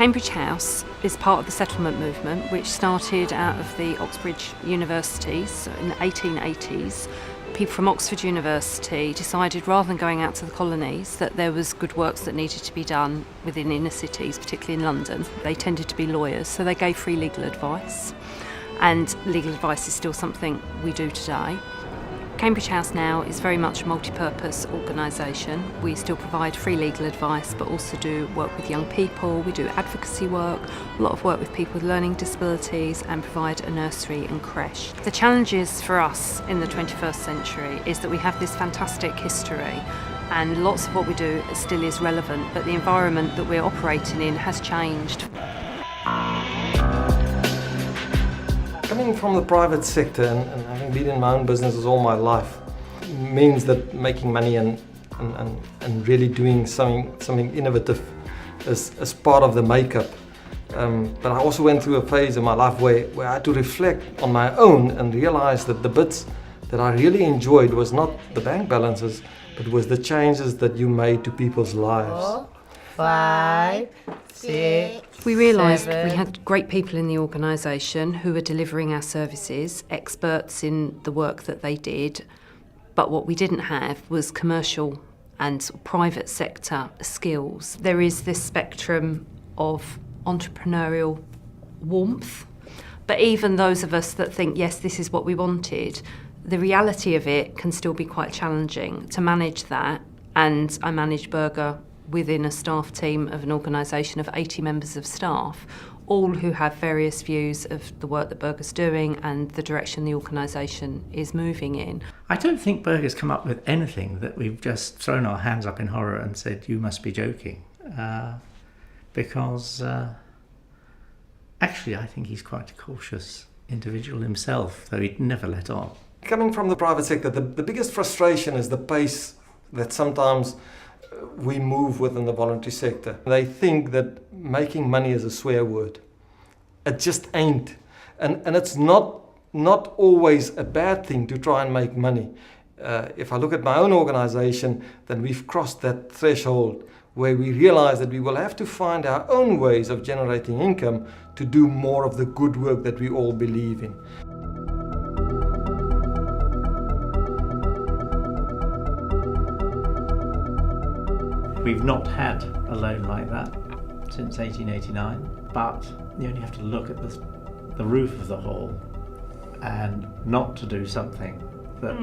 Cambridge House is part of the settlement movement, which started out of the Oxbridge universities in the 1880s. People from Oxford University decided, rather than going out to the colonies, that there was good works that needed to be done within inner cities, particularly in London. They tended to be lawyers, so they gave free legal advice. And legal advice is still something we do today. Cambridge House now is very much a multi-purpose organisation. We still provide free legal advice, but also do work with young people. We do advocacy work, a lot of work with people with learning disabilities, and provide a nursery and creche. The challenges for us in the 21st century is that we have this fantastic history, and lots of what we do still is relevant, but the environment that we're operating in has changed. Coming from the private sector and having been in my own businesses all my life means that making money and really doing something innovative is part of the makeup. But I also went through a phase in my life where I had to reflect on my own and realize that the bits that I really enjoyed was not the bank balances, but was the changes that you made to people's lives. 4, 5, 6. We realised 7. we had great people in the organisation who were delivering our services, experts in the work that they did, but what we didn't have was commercial and private sector skills. There is this spectrum of entrepreneurial warmth, but even those of us that think, yes, this is what we wanted, the reality of it can still be quite challenging to manage that. And I manage Berger within a staff team of an organisation of 80 members of staff, all who have various views of the work that Berger's doing and the direction the organisation is moving in. I don't think Berger's come up with anything that we've just thrown our hands up in horror and said, you must be joking. Because actually I think he's quite a cautious individual himself, though he'd never let on. Coming from the private sector, the biggest frustration is the pace that sometimes we move within the voluntary sector. They think that making money is a swear word. It just ain't. And it's not always a bad thing to try and make money. If I look at my own organisation, then we've crossed that threshold where we realise that we will have to find our own ways of generating income to do more of the good work that we all believe in. We've not had a loan like that since 1889, but you only have to look at the roof of the hall and not to do something that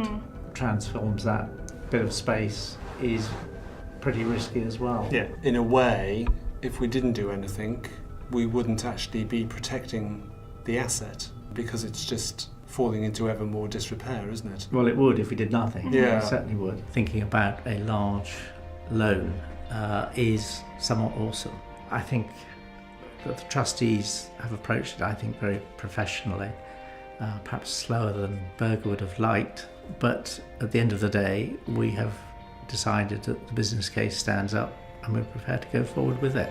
transforms that bit of space is pretty risky as well. Yeah, in a way, if we didn't do anything, we wouldn't actually be protecting the asset because it's just falling into ever more disrepair, isn't it? Well, it would if we did nothing. Yeah. It certainly would. Thinking about a large loan is somewhat awesome. I think that the trustees have approached it, I think, very professionally, perhaps slower than Berger would have liked, but at the end of the day, we have decided that the business case stands up and we're prepared to go forward with it.